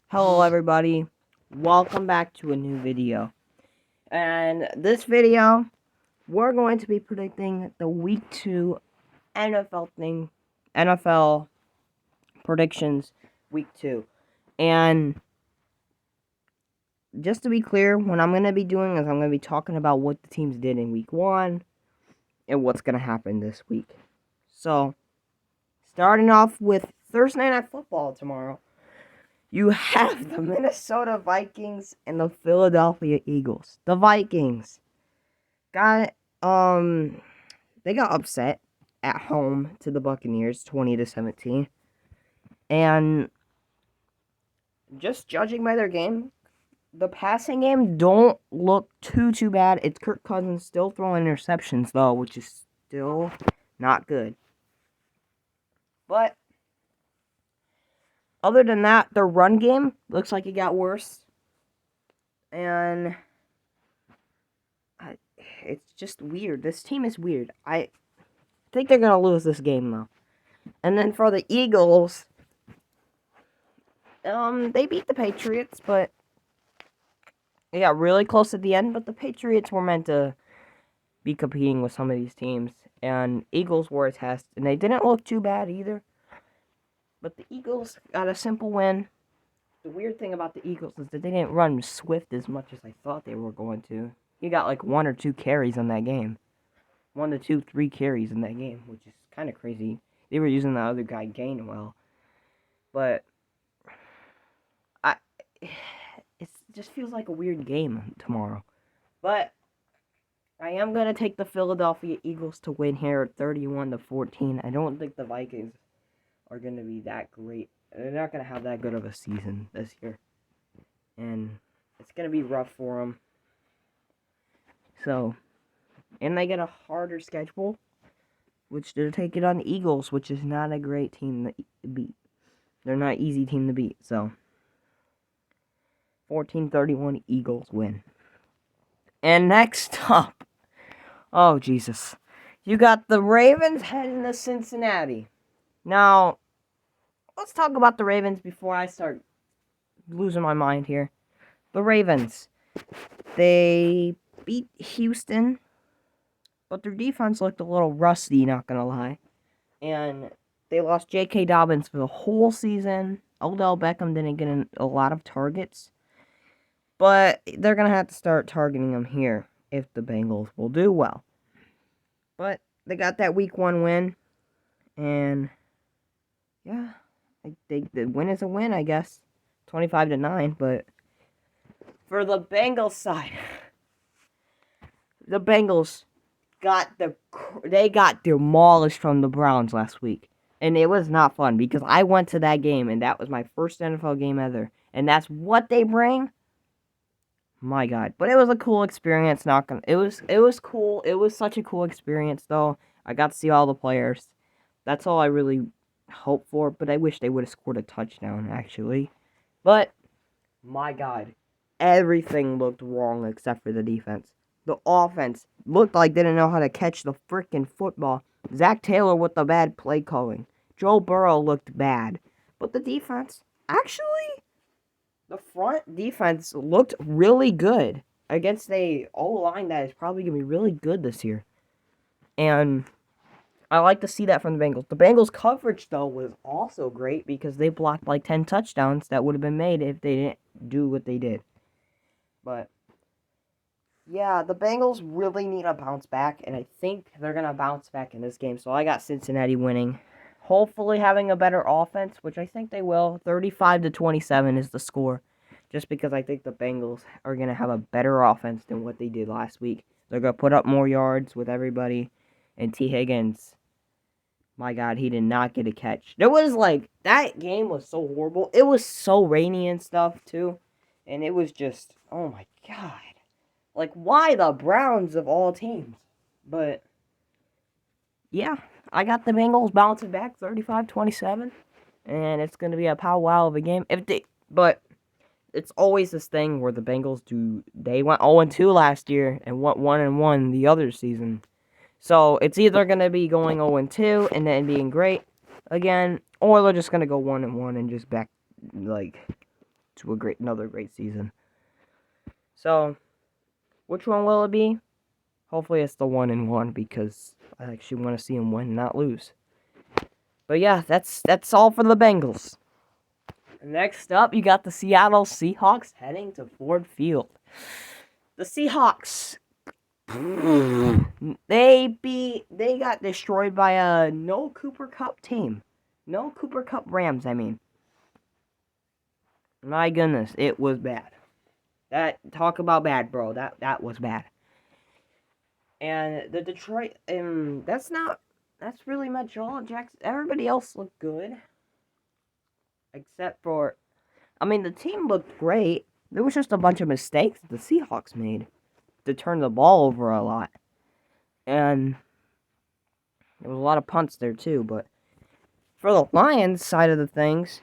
Hello everybody, welcome back to a new video. And this video, we're going to be predicting the week 2 NFL predictions week 2. And just to be clear, what I'm going to be doing is I'm going to be talking about what the teams did in week 1 and what's going to happen this week. So, starting off with Thursday Night Football tomorrow. You have the Minnesota Vikings and the Philadelphia Eagles. The Vikings got they got upset at home to the Buccaneers 20-17. And just judging by their game, the passing game don't look too bad. It's Kirk Cousins still throwing interceptions though, which is still not good. But other than that, their run game looks like it got worse. And it's just weird. This team is weird. I think they're going to lose this game, though. And then for the Eagles, they beat the Patriots, but they got really close at the end. But the Patriots were meant to be competing with some of these teams. And Eagles were a test, and they didn't look too bad either. But the Eagles got a simple win. The weird thing about the Eagles is that they didn't run Swift as much as I thought they were going to. He got like 1 or 2 carries in that game. 1 to 2, 3 carries in that game, which is kind of crazy. They were using the other guy Gainwell, but it just feels like a weird game tomorrow. But I am gonna take the Philadelphia Eagles to win here, 31-14. I don't think the Vikings are gonna be that great. They're not gonna have that good of a season this year, and it's gonna be rough for them. So. And they get a harder schedule, which they're taking on the Eagles, which is not a great team to beat. They're not an easy team to beat, so 14-31 Eagles win. And next up, oh Jesus, you got the Ravens heading to Cincinnati. Now, let's talk about the Ravens before I start losing my mind here. The Ravens, they beat Houston, but their defense looked a little rusty, not gonna lie. And they lost J.K. Dobbins for the whole season. Odell Beckham didn't get a lot of targets. But they're gonna have to start targeting him here if the Bengals will do well. But they got that week 1 win. And yeah, the win is a win, I guess. 25-9, but for the Bengals side, the Bengals they got demolished from the Browns last week. And it was not fun because I went to that game and that was my first NFL game ever. And that's what they bring. My God. But it was a cool experience. It was cool. It was such a cool experience though. I got to see all the players. That's all I really hope for, but I wish they would have scored a touchdown actually. But my God. Everything looked wrong except for the defense. The offense looked like they didn't know how to catch the freaking football. Zach Taylor with the bad play calling. Joe Burrow looked bad. But the defense, actually, the front defense looked really good against a O-line that is probably going to be really good this year. And I like to see that from the Bengals. The Bengals' coverage, though, was also great because they blocked like 10 touchdowns that would have been made if they didn't do what they did. But yeah, the Bengals really need to bounce back, and I think they're going to bounce back in this game. So I got Cincinnati winning. Hopefully having a better offense, which I think they will. 35-27 is the score. Just because I think the Bengals are going to have a better offense than what they did last week. They're going to put up more yards with everybody. And T. Higgins, my God, he did not get a catch. There was like, that game was so horrible. It was so rainy and stuff, too. And it was just, oh my God. Like, why the Browns of all teams? But, yeah, I got the Bengals bouncing back 35-27. And it's going to be a powwow of a game. But it's always this thing where the Bengals they went 0-2 last year and went 1-1 the other season. So, it's either going to be going 0-2 and then being great again, or they're just going to go 1-1 and just back, like, to another great season. So, which one will it be? Hopefully it's the 1-1 because I actually want to see him win, not lose. But yeah, that's all for the Bengals. Next up, you got the Seattle Seahawks heading to Ford Field. The Seahawks, they got destroyed by a no Cooper Kupp team. No Cooper Kupp Rams, I mean. My goodness, it was bad. Talk about bad, bro. That was bad. And the Detroit, that's really much all. Jackson, everybody else looked good. Except for, I mean, the team looked great. There was just a bunch of mistakes the Seahawks made to turn the ball over a lot. And there was a lot of punts there too. But for the Lions side of the things,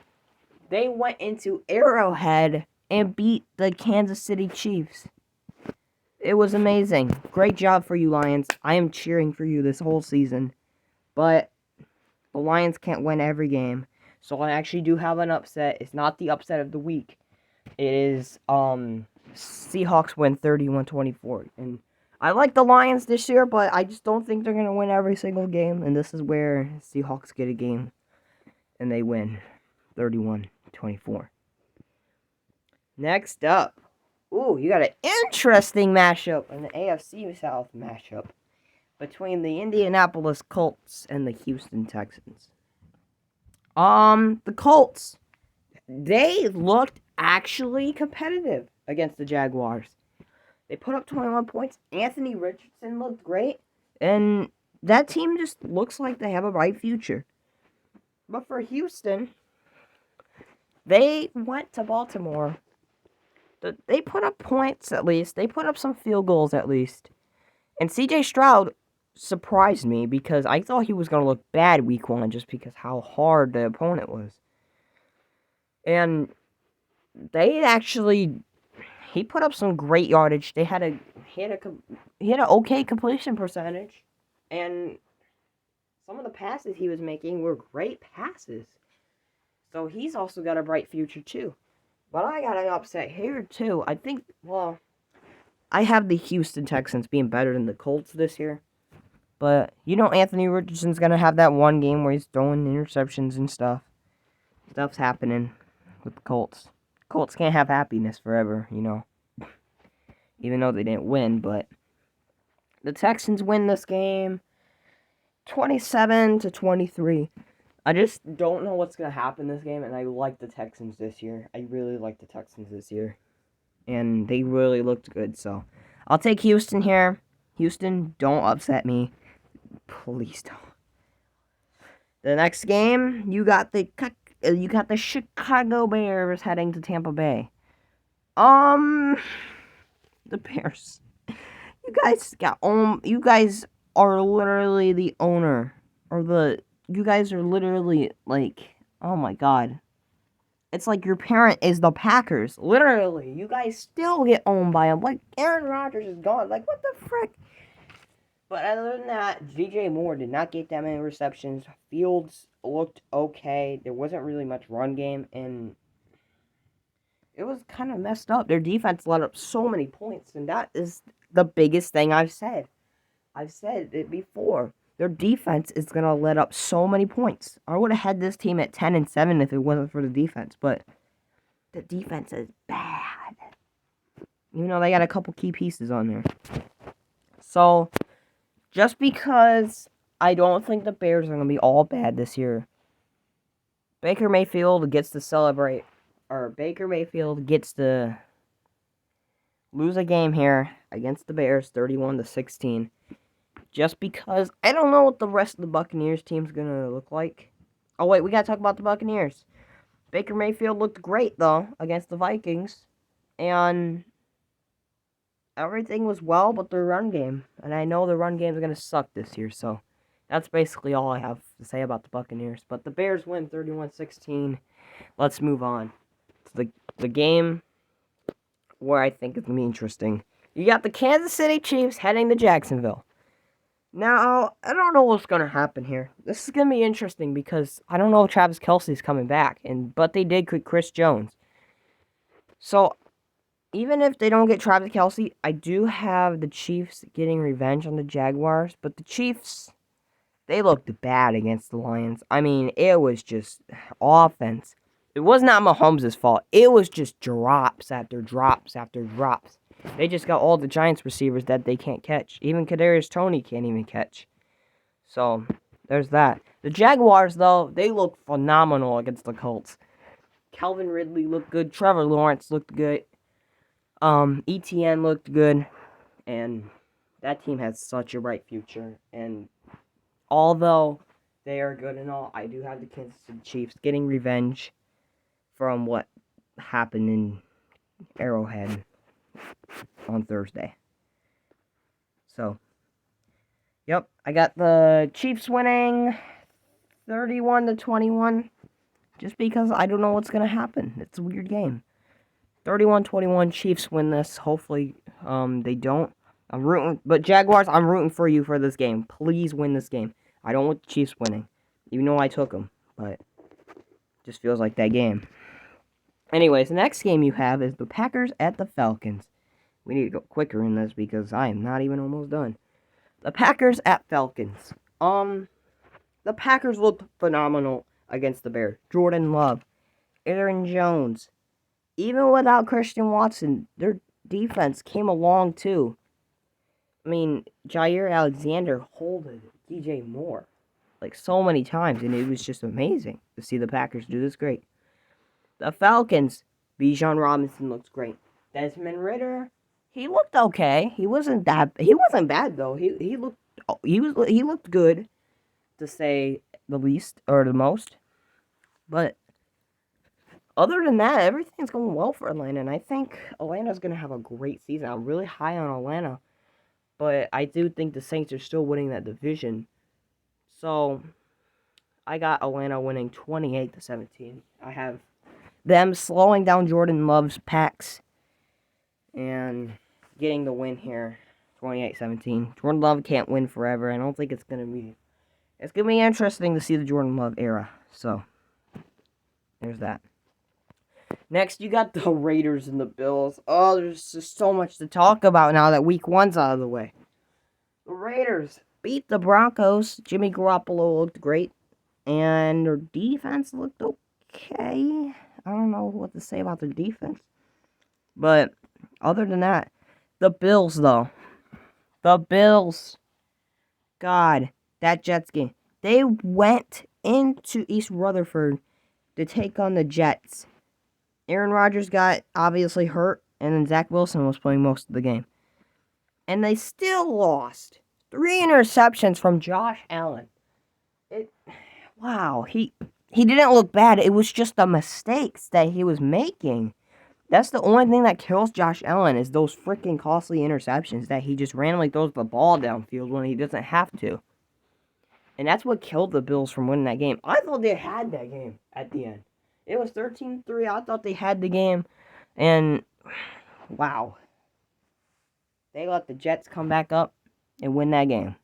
they went into Arrowhead and beat the Kansas City Chiefs. It was amazing. Great job for you, Lions. I am cheering for you this whole season. But the Lions can't win every game. So I actually do have an upset. It's not the upset of the week. It is Seahawks win 31-24. And I like the Lions this year, but I just don't think they're going to win every single game. And this is where Seahawks get a game. And they win 31-24. Next up. Ooh, you got an interesting matchup, an AFC South matchup between the Indianapolis Colts and the Houston Texans. The Colts, they looked actually competitive against the Jaguars. They put up 21 points. Anthony Richardson looked great, and that team just looks like they have a bright future. But for Houston, they went to Baltimore. They put up points at least. They put up some field goals at least. And CJ Stroud surprised me because I thought he was going to look bad week 1 just because how hard the opponent was. And he put up some great yardage. He had an okay completion percentage. And some of the passes he was making were great passes. So he's also got a bright future too. But I got an upset here too. I have the Houston Texans being better than the Colts this year. But Anthony Richardson's going to have that one game where he's throwing interceptions and stuff. Stuff's happening with the Colts. Colts can't have happiness forever, Even though they didn't win, but the Texans win this game 27-23. I just don't know what's going to happen this game, and I like the Texans this year. I really like the Texans this year. And they really looked good, so I'll take Houston here. Houston, don't upset me. Please don't. The next game, you got the Chicago Bears heading to Tampa Bay. The Bears. You guys are literally the owner, you guys are literally like, oh my god. It's like your parent is the Packers. Literally, you guys still get owned by them. Like, Aaron Rodgers is gone. Like, what the frick? But other than that, DJ Moore did not get that many receptions. Fields looked okay. There wasn't really much run game, and it was kind of messed up. Their defense let up so many points, and that is the biggest thing I've said. I've said it before. Their defense is going to let up so many points. I would have had this team at 10-7 if it wasn't for the defense, but the defense is bad. They got a couple key pieces on there. So, just because I don't think the Bears are going to be all bad this year, Baker Mayfield gets to celebrate, or Baker Mayfield gets to lose a game here against the Bears, 31-16. Just because I don't know what the rest of the Buccaneers team's going to look like. Oh, wait, we got to talk about the Buccaneers. Baker Mayfield looked great, though, against the Vikings. And everything was well but their run game. And I know the run game is going to suck this year, so that's basically all I have to say about the Buccaneers. But the Bears win 31-16. Let's move on to the game where I think it's going to be interesting. You got the Kansas City Chiefs heading to Jacksonville. Now, I don't know what's going to happen here. This is going to be interesting because I don't know if Travis Kelce's coming back, but they did quit Chris Jones. So, even if they don't get Travis Kelce, I do have the Chiefs getting revenge on the Jaguars. But the Chiefs, they looked bad against the Lions. I mean, it was just offense. It was not Mahomes' fault. It was just drops after drops after drops. They just got all the Giants receivers that they can't catch. Even Kadarius Toney can't even catch. So, there's that. The Jaguars, though, they look phenomenal against the Colts. Calvin Ridley looked good. Trevor Lawrence looked good. ETN looked good. And that team has such a bright future. And although they are good and all, I do have the Kansas City Chiefs getting revenge from what happened in Arrowhead on Thursday. So, yep, I got the Chiefs winning 31-21. Just because I don't know what's going to happen. It's a weird game. 31-21, Chiefs win this. Hopefully, they don't. I'm rooting, but Jaguars, I'm rooting for you for this game. Please win this game. I don't want the Chiefs winning, even though I took them, but just feels like that game. Anyways, the next game you have is the Packers at the Falcons. We need to go quicker in this because I am not even almost done. The Packers at Falcons. The Packers looked phenomenal against the Bears. Jordan Love, Aaron Jones. Even without Christian Watson, their defense came along too. I mean, Jair Alexander holded DJ Moore like so many times, and it was just amazing to see the Packers do this great. The Falcons, Bijan Robinson looks great. Desmond Ridder, he looked okay. He wasn't bad though. He looked good, to say the least or the most. But other than that, everything's going well for Atlanta, and I think Atlanta's going to have a great season. I'm really high on Atlanta, but I do think the Saints are still winning that division. So, I got Atlanta winning 28-17. I have them slowing down Jordan Love's packs and getting the win here, 28-17. Jordan Love can't win forever. I don't think it's going to be... It's going to be interesting to see the Jordan Love era. So, there's that. Next, you got the Raiders and the Bills. Oh, there's just so much to talk about now that week one's out of the way. The Raiders beat the Broncos. Jimmy Garoppolo looked great. And their defense looked okay. I don't know what to say about their defense. But other than that, the Bills, though. The Bills. God, that Jets game. They went into East Rutherford to take on the Jets. Aaron Rodgers got obviously hurt, and then Zach Wilson was playing most of the game. And they still lost. 3 interceptions from Josh Allen. Wow, he didn't look bad. It was just the mistakes that he was making. That's the only thing that kills Josh Allen is those freaking costly interceptions that he just randomly throws the ball downfield when he doesn't have to. And that's what killed the Bills from winning that game. I thought they had that game at the end. It was 13-3. I thought they had the game. And, wow. They let the Jets come back up and win that game.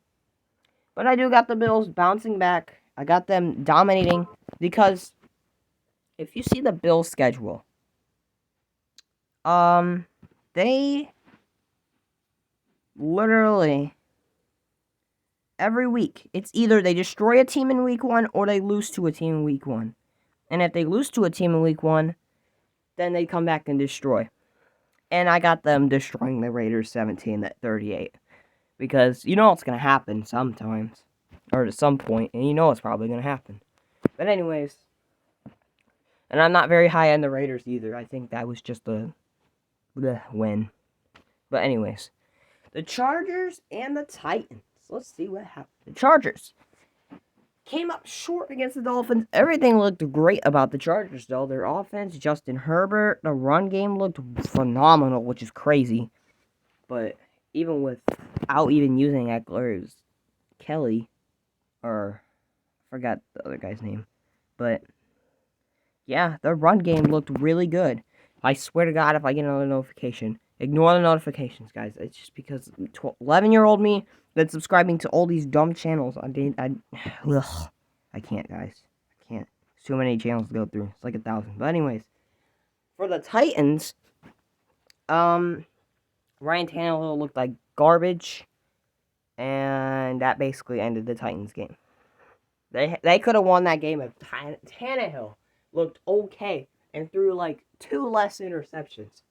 But I do got the Bills bouncing back. I got them dominating because if you see the Bills schedule, they literally every week, it's either they destroy a team in week 1 or they lose to a team in week 1. And if they lose to a team in week 1, then they come back and destroy. And I got them destroying the Raiders 17-38. Because you know it's going to happen sometimes. Or at some point. And you know it's probably going to happen. But anyways. And I'm not very high on the Raiders either. I think that was just a win. But anyways. The Chargers and the Titans. Let's see what happened. The Chargers came up short against the Dolphins. Everything looked great about the Chargers, though. Their offense, Justin Herbert, the run game looked phenomenal, which is crazy. But even without even using Eckler, it was Kelly, or I forgot the other guy's name. But yeah, their run game looked really good. I swear to God, if I get another notification, ignore the notifications, guys. It's just because 11-year-old me that's subscribing to all these dumb channels. I can't, guys. I can't. It's too many channels to go through. It's like 1,000. But anyways, for the Titans, Ryan Tannehill looked like garbage, and that basically ended the Titans game. They could have won that game if Tannehill looked okay and threw like 2 less interceptions.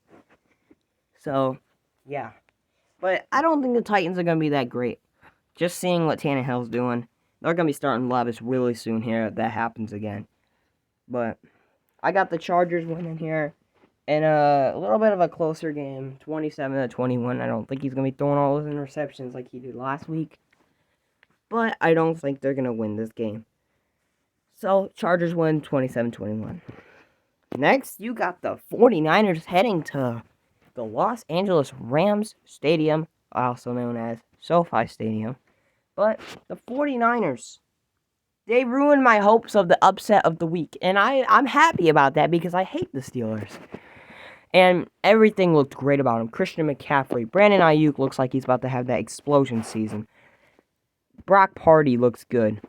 So, yeah. But I don't think the Titans are going to be that great. Just seeing what Tannehill's doing. They're going to be starting Levis really soon here if that happens again. But I got the Chargers winning here in a little bit of a closer game, 27-21. I don't think he's going to be throwing all those interceptions like he did last week. But I don't think they're going to win this game. So, Chargers win 27-21. Next, you got the 49ers heading to the Los Angeles Rams Stadium, also known as SoFi Stadium. But the 49ers, they ruined my hopes of the upset of the week. And I'm happy about that because I hate the Steelers. And everything looked great about him. Christian McCaffrey, Brandon Ayuk looks like he's about to have that explosion season. Brock Purdy looks good.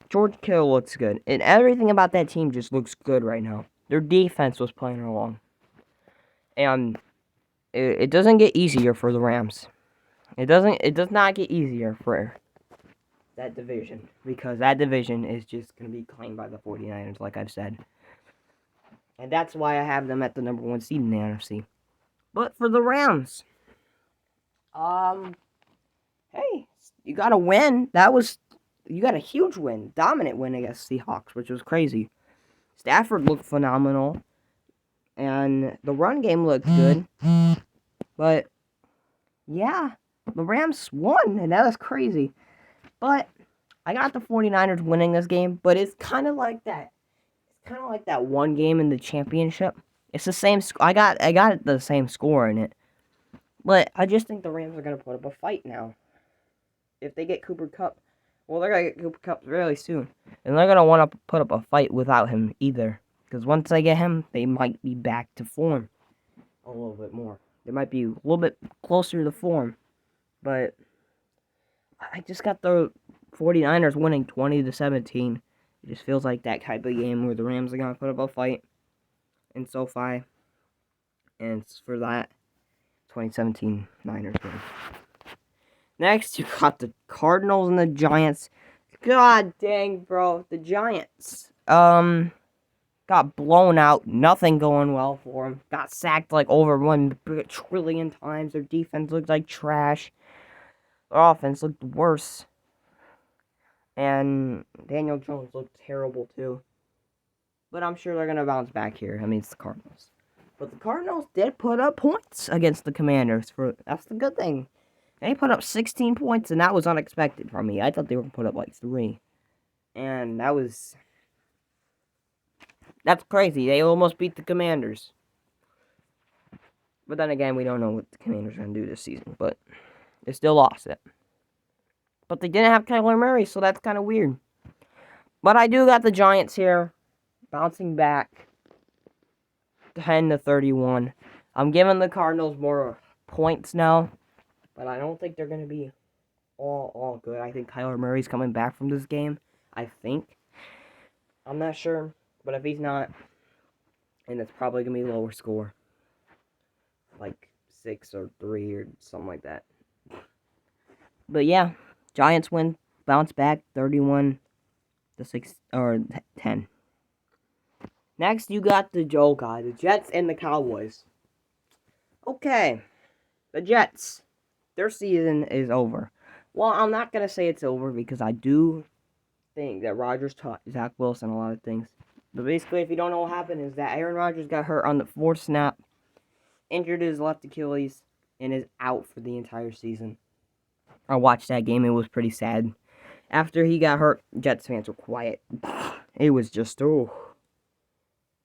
George Kittle looks good. And everything about that team just looks good right now. Their defense was playing along. And it doesn't get easier for the Rams. It does not get easier for that division. Because that division is just going to be claimed by the 49ers, like I've said. And that's why I have them at the number 1 seed in the NFC. But for the Rams, hey, you got a win. You got a huge win, dominant win against Seahawks, which was crazy. Stafford looked phenomenal, and the run game looked good. But yeah, the Rams won, and that was crazy. But I got the 49ers winning this game, but it's kind of like that. It's kind of like that one game in the championship. It's the same. I got the same score in it, but I just think the Rams are gonna put up a fight now. If they get Cooper Kupp, well, they're gonna get Cooper Kupp really soon, and they're gonna want to put up a fight without him either. Because once they get him, they might be back to form a little bit more. They might be a little bit closer to form, but I just got the 49ers winning 20-17. It just feels like that type of game where the Rams are going to put up a fight in SoFi. And it's for that 2017 Niners win. Next, you got the Cardinals and the Giants. God dang, bro. The Giants got blown out. Nothing going well for them. Got sacked like over 1 trillion times. Their defense looked like trash. Their offense looked worse. And Daniel Jones looked terrible too. But I'm sure they're going to bounce back here. I mean, it's the Cardinals. But the Cardinals did put up points against the Commanders. That's the good thing. They put up 16 points, and that was unexpected from me. I thought they were going to put up like 3. And that's crazy. They almost beat the Commanders. But then again, we don't know what the Commanders are going to do this season. But they still lost it. But they didn't have Kyler Murray, so that's kind of weird. But I do got the Giants here, bouncing back 10-31. I'm giving the Cardinals more points now, but I don't think they're going to be all good. I think Kyler Murray's coming back from this game. I think. I'm not sure, but if he's not, and it's probably going to be a lower score. Like 6 or 3 or something like that. But yeah. Giants win, bounce back 31-6 or 10. Next, you got the Jets and the Cowboys. Okay, the Jets, their season is over. Well, I'm not gonna say it's over because I do think that Rodgers taught Zach Wilson a lot of things. But basically, if you don't know what happened, is that Aaron Rodgers got hurt on the 4th snap, injured his left Achilles, and is out for the entire season. I watched that game. It was pretty sad. After he got hurt, Jets fans were quiet. It was just, oh.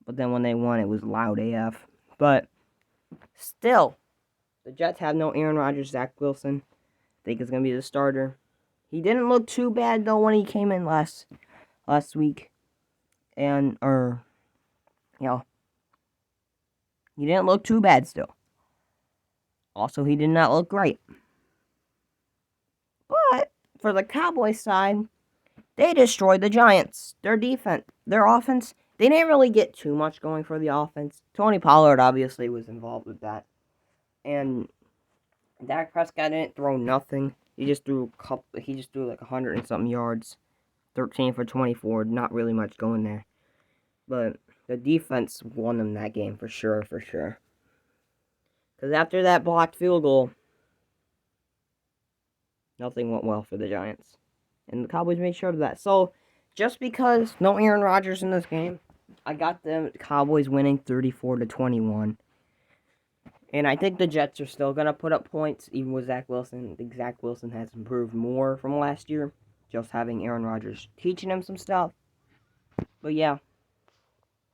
But then when they won, it was loud AF. But still, the Jets have no Aaron Rodgers. Zach Wilson, I think, is going to be the starter. He didn't look too bad, though, when he came in last week. He didn't look too bad still. Also, he did not look great. But for the Cowboys side, they destroyed the Giants. Their defense, their offense, they didn't really get too much going for the offense. Tony Pollard obviously was involved with that. And Dak Prescott didn't throw nothing. He just threw like 100 and something yards. 13 for 24. Not really much going there. But the defense won them that game for sure. Because after that blocked field goal, nothing went well for the Giants. And the Cowboys made sure of that. So, just because no Aaron Rodgers in this game, I got the Cowboys winning 34-21. And I think the Jets are still going to put up points, even with Zach Wilson. I think Zach Wilson has improved more from last year, just having Aaron Rodgers teaching him some stuff. But yeah,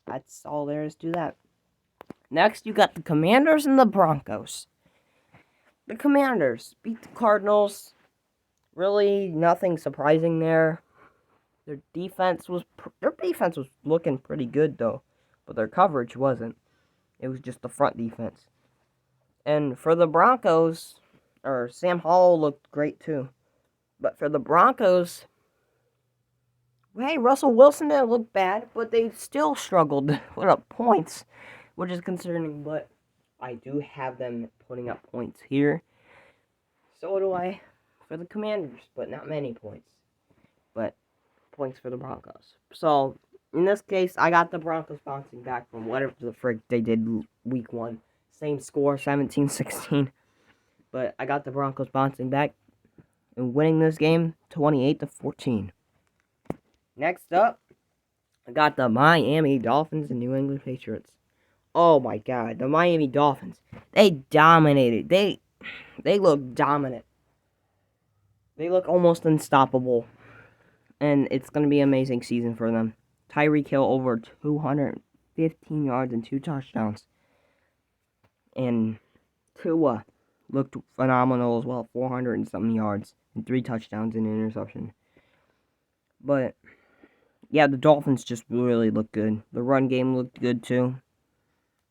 that's all there is to that. Next, you got the Commanders and the Broncos. The Commanders beat the Cardinals. Really, nothing surprising there. Their defense was looking pretty good though, but their coverage wasn't. It was just the front defense. And for the Broncos, Sam Howell looked great too. But for the Broncos, hey, Russell Wilson didn't look bad, but they still struggled to put up points, which is concerning. But I do have them putting up points here. So do I for the Commanders, but not many points. But points for the Broncos. So, in this case, I got the Broncos bouncing back from whatever the frick they did week 1. Same score, 17-16. But I got the Broncos bouncing back and winning this game 28-14. Next up, I got the Miami Dolphins and New England Patriots. Oh my god, the Miami Dolphins. They dominated. They look dominant. They look almost unstoppable. And it's going to be an amazing season for them. Tyreek Hill over 215 yards and 2 touchdowns. And Tua looked phenomenal as well. 400 and something yards and 3 touchdowns and an interception. But, yeah, the Dolphins just really looked good. The run game looked good too.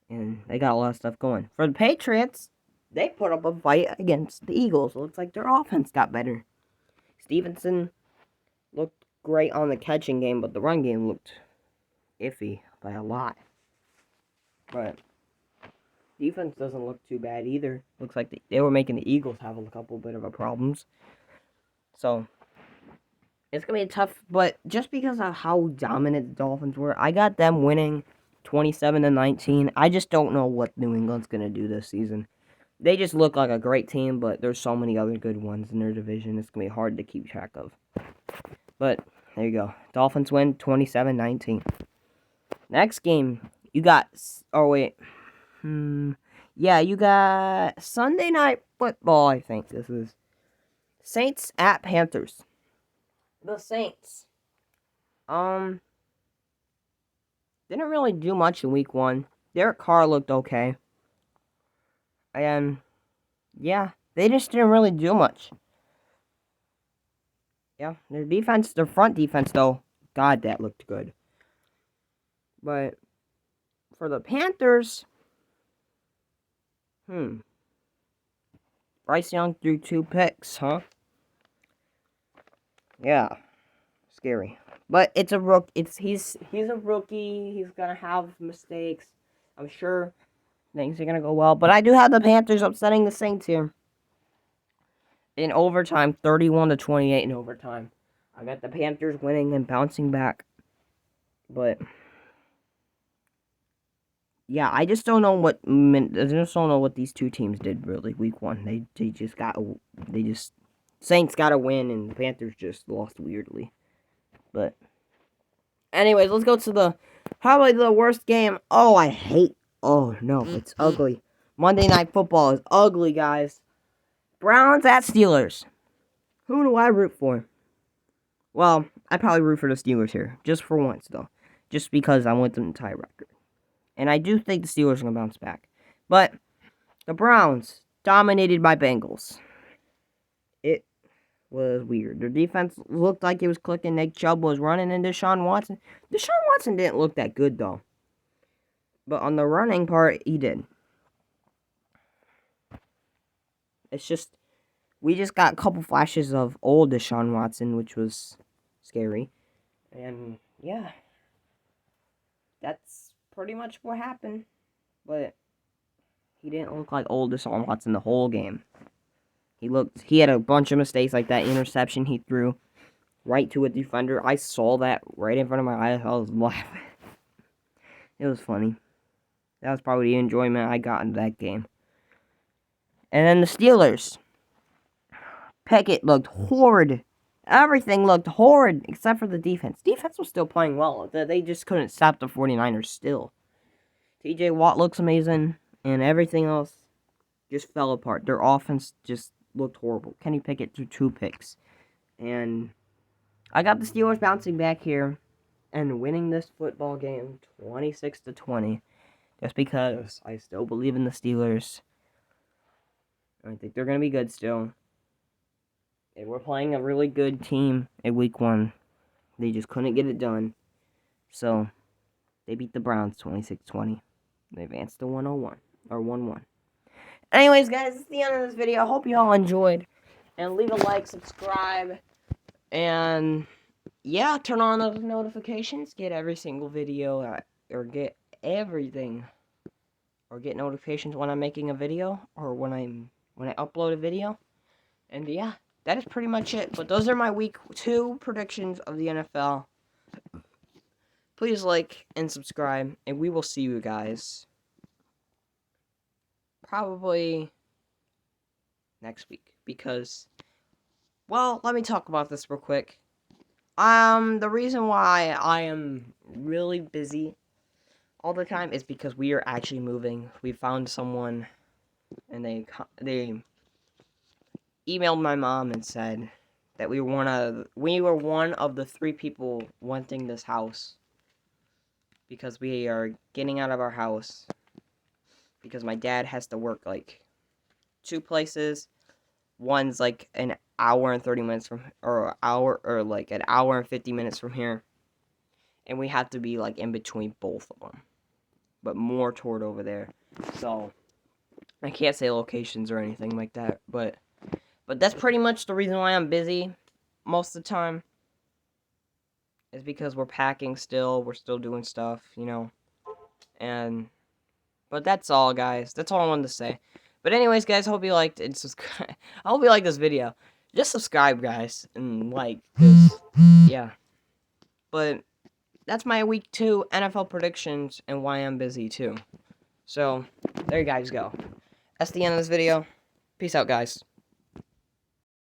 And they got a lot of stuff going. For the Patriots, they put up a fight against the Eagles. It looks like their offense got better. Stevenson looked great on the catching game, but the run game looked iffy by a lot. But defense doesn't look too bad either. Looks like they were making the Eagles have a couple bit of problems. So it's gonna be tough, but just because of how dominant the Dolphins were, I got them winning 27-19. I just don't know what New England's gonna do this season. They just look like a great team, but there's so many other good ones in their division. It's gonna be hard to keep track of. But there you go. Dolphins win 27-19. Next game, you got... Oh, wait. Yeah, you got Sunday Night Football, I think this is. Saints at Panthers. The Saints. Didn't really do much in week 1. Derek Carr looked okay. And, yeah, they just didn't really do much. Yeah, their front defense, though, God, that looked good. But for the Panthers, Bryce Young threw 2 picks, huh? Yeah, scary. But it's a rook. He's a rookie. He's gonna have mistakes. I'm sure things are gonna go well. But I do have the Panthers upsetting the Saints here. In overtime, 31-28 in overtime. I got the Panthers winning and bouncing back. But yeah, I just don't know what these two teams did really week 1. Saints got a win and the Panthers just lost weirdly. But anyways, let's go to probably the worst game. Oh no, it's ugly. Monday Night Football is ugly, guys. Browns at Steelers. Who do I root for? Well, I probably root for the Steelers here. Just for once, though. Just because I want them to tie record. And I do think the Steelers are going to bounce back. But the Browns dominated by Bengals. It was weird. Their defense looked like it was clicking. Nick Chubb was running into Deshaun Watson. Deshaun Watson didn't look that good, though. But on the running part, he did. It's just, we just got a couple flashes of old Deshaun Watson, which was scary. And, yeah. That's pretty much what happened. But He didn't look like old Deshaun Watson the whole game. He had a bunch of mistakes, like that interception he threw right to a defender. I saw that right in front of my eyes. I was laughing. It was funny. That was probably the enjoyment I got in that game. And then the Steelers. Pickett looked horrid. Everything looked horrid except for the defense. Defense was still playing well. They just couldn't stop the 49ers still. TJ Watt looks amazing, and everything else just fell apart. Their offense just looked horrible. Kenny Pickett threw 2 picks. And I got the Steelers bouncing back here and winning this football game 26-20. Just because I still believe in the Steelers. I think they're going to be good still. They were playing a really good team in week 1. They just couldn't get it done. So, they beat the Browns 26-20. They advanced to 101. Or 1-1. Anyways, guys, that's the end of this video. I hope you all enjoyed. And leave a like, subscribe, and yeah, turn on those notifications. Get every single video, or get everything. Or get notifications when I'm making a video, or when I upload a video. And yeah, that is pretty much it. But those are my week 2 predictions of the NFL. Please like and subscribe, and we will see you guys probably next week. Because, well, let me talk about this real quick. The reason why I am really busy all the time is because we are actually moving. We found someone, and they emailed my mom and said that we were one of the 3 people wanting this house, because we are getting out of our house because my dad has to work like 2 places. One's like an hour and 30 minutes from, or like an hour and 50 minutes from here, and we have to be like in between both of them, but more toward over there. So I can't say locations or anything like that, but that's pretty much the reason why I'm busy most of the time, is because we're packing still. We're still doing stuff, you know. But that's all, guys. That's all I wanted to say. But anyways, guys, I hope you liked it. I hope you liked this video. Just subscribe, guys, and like this. Yeah. But that's my week 2 NFL predictions and why I'm busy too. So there you guys go. That's the end of this video. Peace out, guys.